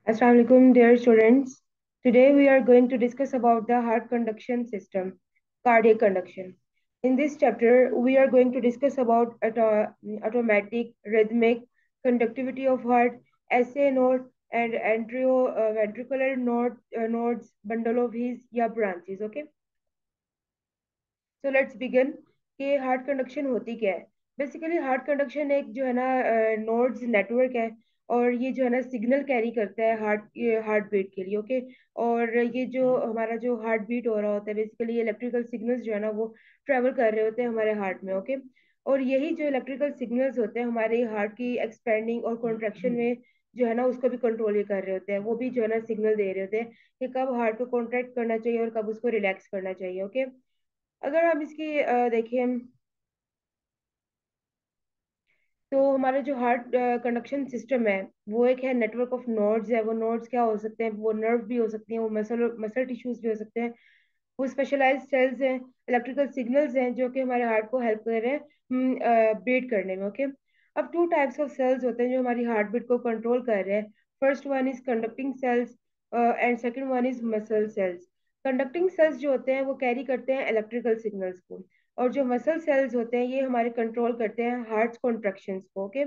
Assalamu alaikum, dear students. Today we are going to discuss about the heart conduction system, cardiac conduction. In this chapter, we are going to discuss about automatic, rhythmic conductivity of heart, SA node, and ventricular nodes, bundle of his या branches. Okay. So let's begin कि heart conduction होती क्या है। Basically heart conduction एक जो है ना nodes network है। और ये जो है ना सिग्नल कैरी करता है हार्ट बीट के लिए। ओके। और ये जो हमारा जो हार्ट बीट हो रहा होता है, बेसिकली इलेक्ट्रिकल सिग्नल्स जो है ना वो ट्रेवल कर रहे होते हैं हमारे हार्ट में। ओके। और यही जो इलेक्ट्रिकल सिग्नल्स होते हैं हमारे हार्ट की एक्सपेंडिंग और कॉन्ट्रैक्शन में जो है ना उसको भी कंट्रोल ये कर रहे होते हैं। वो भी जो है ना सिग्नल दे रहे होते हैं कि कब हार्ट को कॉन्ट्रैक्ट करना चाहिए और कब उसको रिलैक्स करना चाहिए। ओके। अगर हम इसकी देखें तो हमारा जो हार्ट कंडक्शन सिस्टम है वो एक है नेटवर्क ऑफ नोड्स है। वो नोड्स क्या हो सकते हैं, वो नर्व भी हो सकते हैं, वो मसल टिश्यूज भी हो सकते हैं, वो स्पेशलाइज्ड सेल्स हैं, इलेक्ट्रिकल सिग्नल्स हैं जो कि हमारे हार्ट को हेल्प कर रहे हैं बीट करने में। ओके। अब टू टाइप्स ऑफ सेल्स होते हैं जो हमारी हार्ट बीट को कंट्रोल कर रहे हैं। First one is conducting cells and second one is muscle cells. Conducting cells जो होते हैं वो कैरी करते हैं इलेक्ट्रिकल सिग्नल्स को, और जो मसल सेल्स होते हैं ये हमारे कंट्रोल करते हैं हार्ट कॉन्ट्रैक्शंस को। ओके।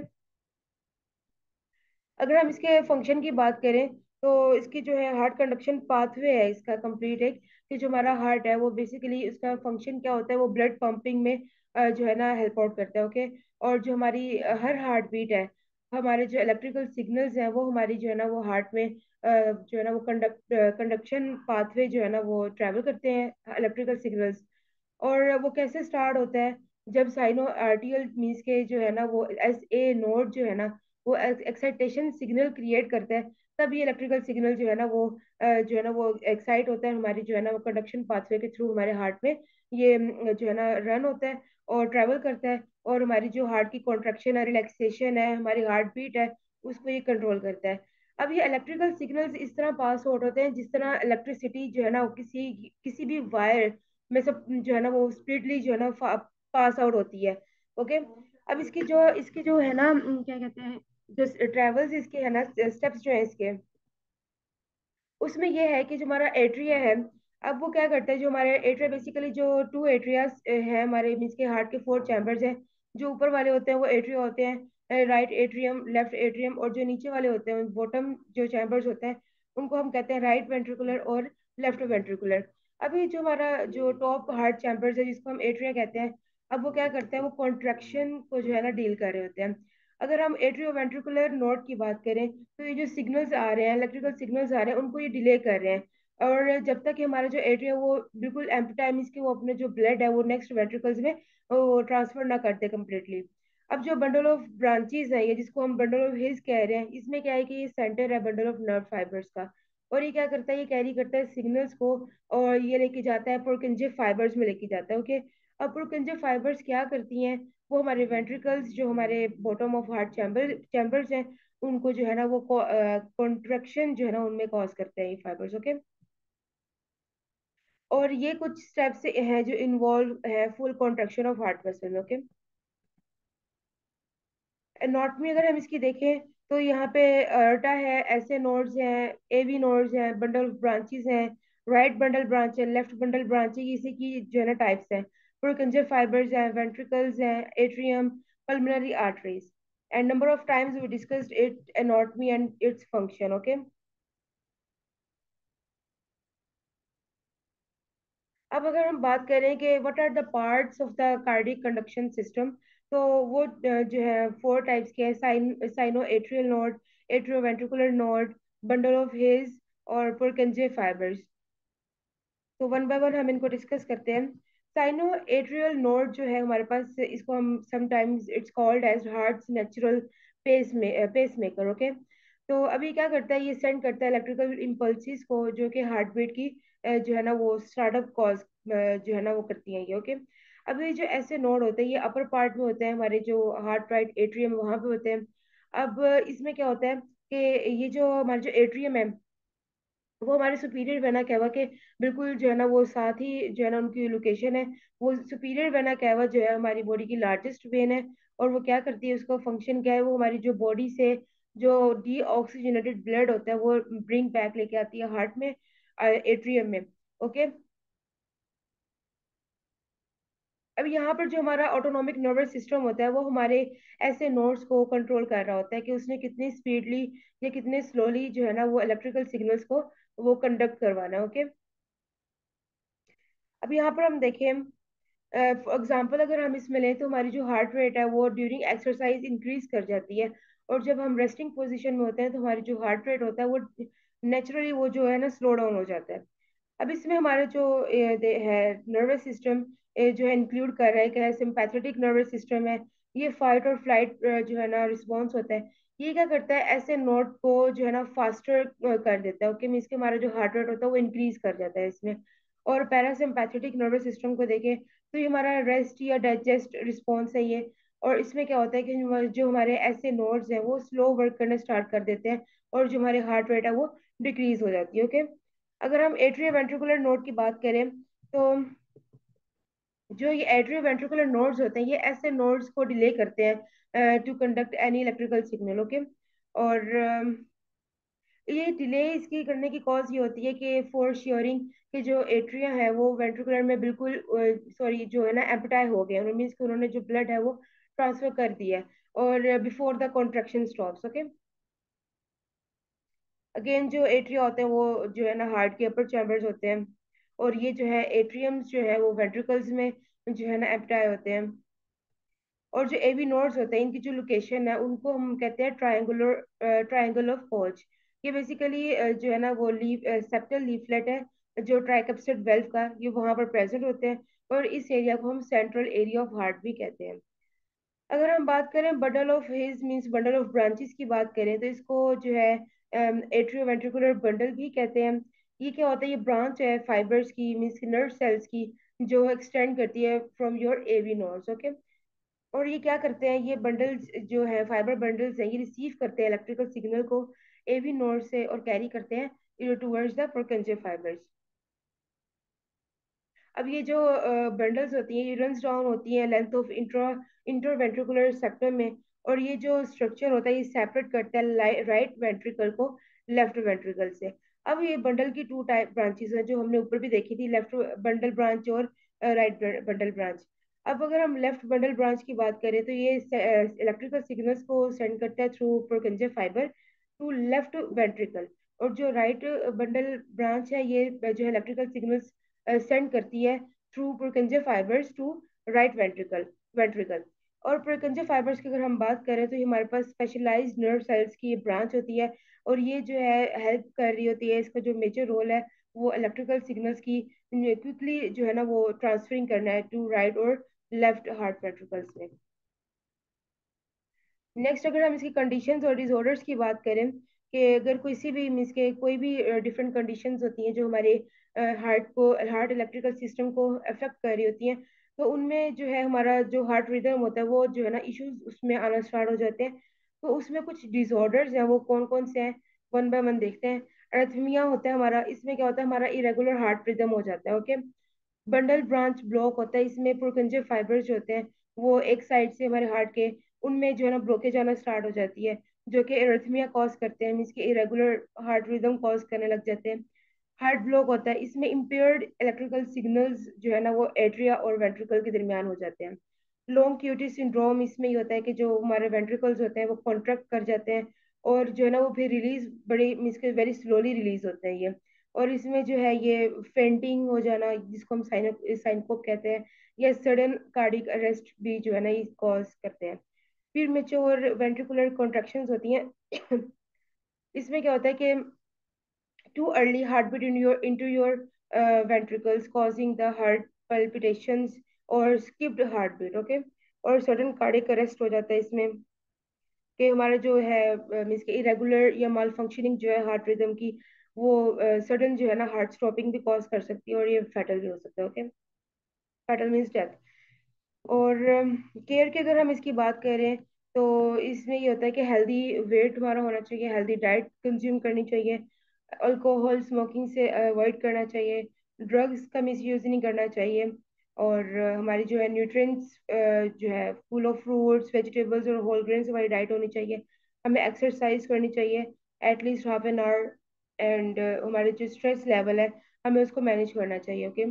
अगर हम इसके फंक्शन की बात करें तो इसकी जो है हार्ट कंडक्शन पाथवे है इसका कंप्लीट एक, कि जो हमारा हार्ट है वो बेसिकली उसका फंक्शन क्या होता है, वो ब्लड पंपिंग में जो है ना हेल्प आउट करता है। ओके। और जो हमारी हर हार्ट बीट है, हमारे जो इलेक्ट्रिकल सिग्नल्स हैं वो हमारी जो है ना वो हार्ट में जो है ना वो कंडक्शन पाथवे जो है ना वो ट्रैवल करते हैं इलेक्ट्रिकल सिग्नल्स। और वो कैसे स्टार्ट होता है, जब साइनो आर्टियल मीन्स के जो है ना वो एस ए नोड जो है ना वो एक्साइटेशन सिग्नल क्रिएट करता है, तब ये इलेक्ट्रिकल सिग्नल जो है ना वो जो है ना वो एक्साइट होता है हमारी जो है ना वो कंडक्शन पाथवे के थ्रू हमारे हार्ट में। ये जो है ना रन होता है और ट्रेवल करता है, और हमारी जो हार्ट की कॉन्ट्रैक्शन है, रिलैक्सेशन है, हमारी हार्ट बीट है, उसको ये कंट्रोल करता है। अब ये इलेक्ट्रिकल सिग्नल्स इस तरह पास आउट होते हैं जिस तरह इलेक्ट्रिसिटी जो है ना वो किसी किसी भी वायर में सब जो है ना वो स्पीडली जो है ना पास आउट होती है। ओके। अब इसकी जो है ना क्या कहते हैं, जो ट्रेवल्स इसके है ना स्टेप्स जो है इसके, उसमें ये है कि जो हमारा एट्रिया है, अब वो क्या करता है, जो हमारे एट्रिया बेसिकली जो टू एट्रियास है हमारे मीन्स के हार्ट के फोर चैम्बर्स हैं। जो ऊपर वाले होते हैं वो एट्रिया होते हैं, राइट एट्रियम, लेफ्ट एट्रियम, और जो नीचे वाले होते हैं बॉटम जो चैम्बर्स होते हैं उनको हम कहते हैं राइट वेंट्रिकुलर और लेफ्ट वेंट्रिकुलर। अभी जो हमारा जो टॉप हार्ट चैम्बर्स है जिसको हम एट्रिया कहते हैं, अब वो क्या करते हैं, वो कॉन्ट्रैक्शन को जो है ना डील कर रहे होते हैं। अगर हम एट्रियोवेंट्रिकुलर नोड की बात करें तो ये जो सिग्नल्स आ रहे हैं, इलेक्ट्रिकल सिग्नल्स आ रहे हैं, उनको ये डिले कर रहे हैं। और जब तक कि हमारा जो एट्रिया वो बिल्कुल एम्प्टी टाइम इसके वो अपने जो ब्लड है वो नेक्स्ट वेंट्रिकल्स में वो ट्रांसफर ना करते कम्प्लीटली। अब जो बंडल ऑफ ब्रांचेस है ये जिसको हम बंडल ऑफ हिल्स कह रहे हैं, इसमें क्या है कि ये सेंटर है बंडल ऑफ नर्व फाइबर्स का। और ये क्या करता है, ये कैरी करता है सिग्नल्स को और ये लेके जाता है पुरकिंजे फाइबर्स में लेके जाता है। ओके। अब पुरकिंजे फाइबर्स क्या करती हैं, वो हमारे वेंट्रिकल्स जो हमारे बॉटम ऑफ हार्ट चैम्बर्स हैं उनको जो है ना वो कॉन्ट्रैक्शन जो है ना उनमें कॉज करते हैं ये फाइबर्स। ओके। और ये कुछ स्टेप्स हैं जो इन्वॉल्व है full contraction of heart muscle में। ओके। एनाटॉमी अगर हम इसकी देखें तो यहाँ पे अर्टा है, ऐसे नोड्स हैं, एवी नोड्स हैं, बंडल ब्रांचेस हैं, राइट बंडल ब्रांच है, लेफ्ट बंडल ब्रांच है, इसी की जो है ना टाइप्स हैं। पुरकिंजर फाइबर्स हैं, वेंट्रिकल्स हैं, atrium, pulmonary arteries, and number of times we discussed it anatomy and its function. Okay. अब अगर हम बात करें कि what are the parts of the cardiac conduction system, तो वो जो है फोर टाइप्स के हैं। Sino atrial node, atrioventricular node, bundle of his, और पुरकिंजे फाइबर्स। तो वन बाय वन हम इनको डिस्कस करते हैं। साइनो एट्रियल नोड जो है हमारे पास, इसको हम sometimes it's called as heart's natural pacemaker. Okay. तो अभी क्या करता है, ये सेंड करता है इलेक्ट्रिकल इम्पल्सिस को जो कि हार्ट बीट की जो है ना वो स्टार्टअप कॉज जो है ना वो करती हैं ये। ओके। अभी जो ऐसे नोड होते हैं ये अपर पार्ट में होते हैं, हमारे जो हार्ट राइट एट्रियम वहां पे होते हैं। अब इसमें क्या होता है कि ये जो हमारे जो एट्रियम है वो हमारे सुपीरियर वेना कैवा के बिल्कुल जो है ना वो साथ ही जो है ना उनकी लोकेशन है। वो सुपीरियर वेना कैवा जो है हमारी बॉडी की लार्जेस्ट वेन है। और वो क्या करती है, उसका फंक्शन क्या है, वो हमारी जो बॉडी से जो डीऑक्सीजनेटेड ब्लड होता है वो ब्रिंग बैक लेके आती है हार्ट में, एट्रियम में। ओके। अब यहाँ पर जो हमारा ऑटोनॉमिक नर्वस सिस्टम होता है वो हमारे ऐसे नोड्स को कंट्रोल कर रहा होता है कि उसने कितनी स्पीडली या कितने स्लोली जो है ना वो इलेक्ट्रिकल सिग्नल्स को वो कंडक्ट करवाना है। ओके। अब यहाँ पर हम देखें, फॉर एग्जाम्पल अगर हम इसमें लें तो हमारी जो हार्ट रेट है वो ड्यूरिंग एक्सरसाइज इंक्रीज कर जाती है, और जब हम रेस्टिंग पोजीशन में होते हैं तो हमारी जो हार्ट रेट होता है वो नेचुरली वो जो है ना स्लो डाउन हो जाता है। अब इसमें हमारा जो है नर्वस सिस्टम जो है इंक्लूड कर रहा है कि सिंपैथेटिक नर्वस सिस्टम है। ये फाइट और फ्लाइट जो है ना रिस्पॉन्स होता है, ये क्या करता है ऐसे नोट को जो है ना फास्टर कर देता है। ओके, मीन्स के हमारा जो हार्ट रेट होता है वो इंक्रीज कर जाता है इसमें। और पैरासिम्पैथेटिक नर्वस सिस्टम को देखें तो ये हमारा रेस्ट या डाइजेस्ट रिस्पॉन्स है ये। और इसमें क्या होता है कि जो हमारे ऐसे नोड्स हैं वो स्लो वर्क करना स्टार्ट कर देते हैं, और जो हमारे हार्ट रेट है वो डिक्रीज हो जाती है। ओके। अगर हम एट्रियो वेंट्रिकुलर नोड की बात करें तो जो ये एट्रियो वेंट्रिकुलर नोड्स होते हैं ये ऐसे नोड्स को डिले करते हैं to conduct any electrical signal. Okay. और ये डिले इसकी करने की कॉज ये होती है कि फॉर श्योरिंग कि जो एट्रिया है वो वेंट्रिकुलर में बिल्कुल सॉरी जो है ना एम्पटाई हो गए, मीन्स कि उन्होंने जो ब्लड है वो ट्रांसफर कर दिया है, और before the contraction stops. Okay. Again जो एट्रिया होते हैं वो जो है ना हार्ट के अपर चैम्बर्स होते हैं, और ये जो है एट्रियम्स जो है वो वेंट्रिकल्स में जो है ना एम्पटाई होते हैं। और जो एवी नोड्स होते हैं इनकी जो लोकेशन है उनको हम कहते हैं ट्रायंगल ऑफ कोच। ये बेसिकली जो है ना वो लीफ सेप्टल लीफलेट है जो ट्राइकप्सिड वेल्व का, ये वहां पर प्रेजेंट होते हैं, और इस एरिया को हम सेंट्रल एरिया ऑफ हार्ट भी कहते हैं। अगर हम बात करें bundle of his means bundle of branches की बात करें तो इसको जो है एट्रियोवेंट्रिकुलर बंडल भी कहते हैं। ये क्या होता है, ये ब्रांच है फाइबर्स की मींस नर्व सेल्स की जो एक्सटेंड करती है from your AV nodes. Okay. और ये क्या करते हैं, ये बंडल्स जो है फाइबर बंडल्स हैं ये रिसीव करते हैं इलेक्ट्रिकल सिग्नल को एवी नोड से और कैरी करते हैं टूवर्ड्स द प्रोकेंजिया फाइबर्स। अब ये जो बंडल्स होती हैं ये रन्स डाउन होती हैं लेंथ ऑफ इंटरवेंट्रिकुलर सेप्टम में, और ये जो स्ट्रक्चर होता है ये सेपरेट करता है राइट वेंट्रिकल को लेफ्ट वेंट्रिकल से। अब ये बंडल की टू टाइप ब्रांचेस हैं जो हमने ऊपर भी देखी थी, लेफ्ट बंडल ब्रांच और राइट बंडल ब्रांच। अब अगर हम लेफ्ट बंडल ब्रांच की बात करें तो ये इलेक्ट्रिकल सिग्नल्स को सेंड करता है through Purkinje fibre to left ventricle, और जो राइट बंडल ब्रांच है ये जो है इलेक्ट्रिकल सिग्नल्स सेंड करती है through Purkinje fibres to right ventricle. और प्रोकेंजिया फाइबर्स की अगर हम बात करें तो ये हमारे पास स्पेशलाइज्ड नर्व सेल्स की ब्रांच होती है, और ये जो है हेल्प कर रही होती है, इसका जो मेजर रोल है वो इलेक्ट्रिकल सिग्नल्स की क्विकली जो है ना वो ट्रांसफरिंग करना है टू राइट और लेफ्ट हार्ट वेंट्रिकल्स में। नेक्स्ट अगर हम इसकी कंडीशंस और डिसऑर्डर्स की बात करें कि अगर किसी भी मीन्स के कोई भी डिफरेंट कंडीशंस होती हैं जो हमारे हार्ट इलेक्ट्रिकल सिस्टम को अफेक्ट कर रही होती हैं, तो उनमें जो है हमारा जो हार्ट रिदम होता है वो जो है ना इश्यूज उसमें आना स्टार्ट हो जाते हैं। तो उसमें कुछ डिसऑर्डर्स हैं, वो कौन कौन से हैं वन बाय वन देखते हैं। अरिथमिया होता है हमारा, इसमें क्या होता है हमारा इरेगुलर हार्ट रिदम हो जाता है। ओके। बंडल ब्रांच ब्लॉक होता है, इसमें प्रोकंजिव फाइबर्स जो होते हैं वो एक साइड से हमारे हार्ट के उनमें जो है ना ब्लॉकेज आना स्टार्ट हो जाती है, जो कि एरिथमिया कॉज करते हैं, मीन्स के इरेगुलर हार्ट रिदम कॉज करने लग जाते हैं। हार्ट ब्लॉक होता है, इसमें इम्पेयर्ड इलेक्ट्रिकल सिग्नल्स जो है ना वो एट्रिया और वेंट्रिकल के दरमियान हो जाते हैं। लॉन्ग क्यूटी सिंड्रोम, इसमें ये होता है कि जो हमारे वेंट्रिकल्स होते हैं वो कॉन्ट्रैक्ट कर जाते हैं, और जो है ना वो फिर रिलीज बड़ी मीन्स के वेरी स्लोली रिलीज होते हैं ये। और इसमें जो है ये फेंटिंग हो जाना जिसको हम साइनकोप कहते हैं, या सडन कार्डिक अरेस्ट भी जो है ना ये कॉज करते हैं। फिर मेच्योर वेंट्रिकुलर कॉन्ट्रैक्शंस होती हैं इसमें क्या होता है कि too early heartbeat into your ventricles causing the heart palpitations or skipped heartbeat। Okay. और सडन कार्डियक अरेस्ट हो जाता है इसमें कि हमारा जो है मीन्स के इरेगुलर या माल फंक्शनिंग जो है हार्ट रिदम की वो सडन जो है ना हार्ट स्टॉपिंग भी कॉज कर सकती है, और ये फैटल भी हो सकता है। ओके। Fatal means death. और केयर की अगर हम इसकी बात करें तो इसमें ये होता है कि हेल्दी वेट हमारा होना चाहिए, हेल्दी डाइट कंज्यूम करनी चाहिए, अल्कोहल स्मोकिंग से अवॉइड करना चाहिए, ड्रग्स का मिसयूज नहीं करना चाहिए, और हमारी जो है न्यूट्रिएंट्स जो है फुल ऑफ फ्रूट्स वेजिटेबल्स और होल ग्रेन्स हमारी डाइट होनी चाहिए। हमें एक्सरसाइज करनी चाहिए at least half an hour. And हमारे जो स्ट्रेस लेवल है हमें उसको मैनेज करना चाहिए, ओके।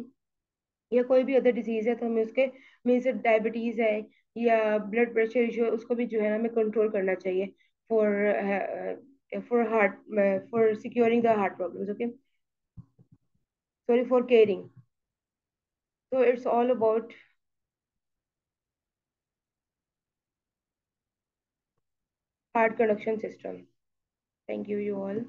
या कोई भी अदर डिजीज है तो हमें उसके में से डायबिटीज है या ब्लड प्रेशर इशू है उसको भी जो है ना हमें कंट्रोल करना चाहिए for heart, for securing the heart problems, okay. Sorry for caring. So it's all about heart conduction system. Thank you, you all.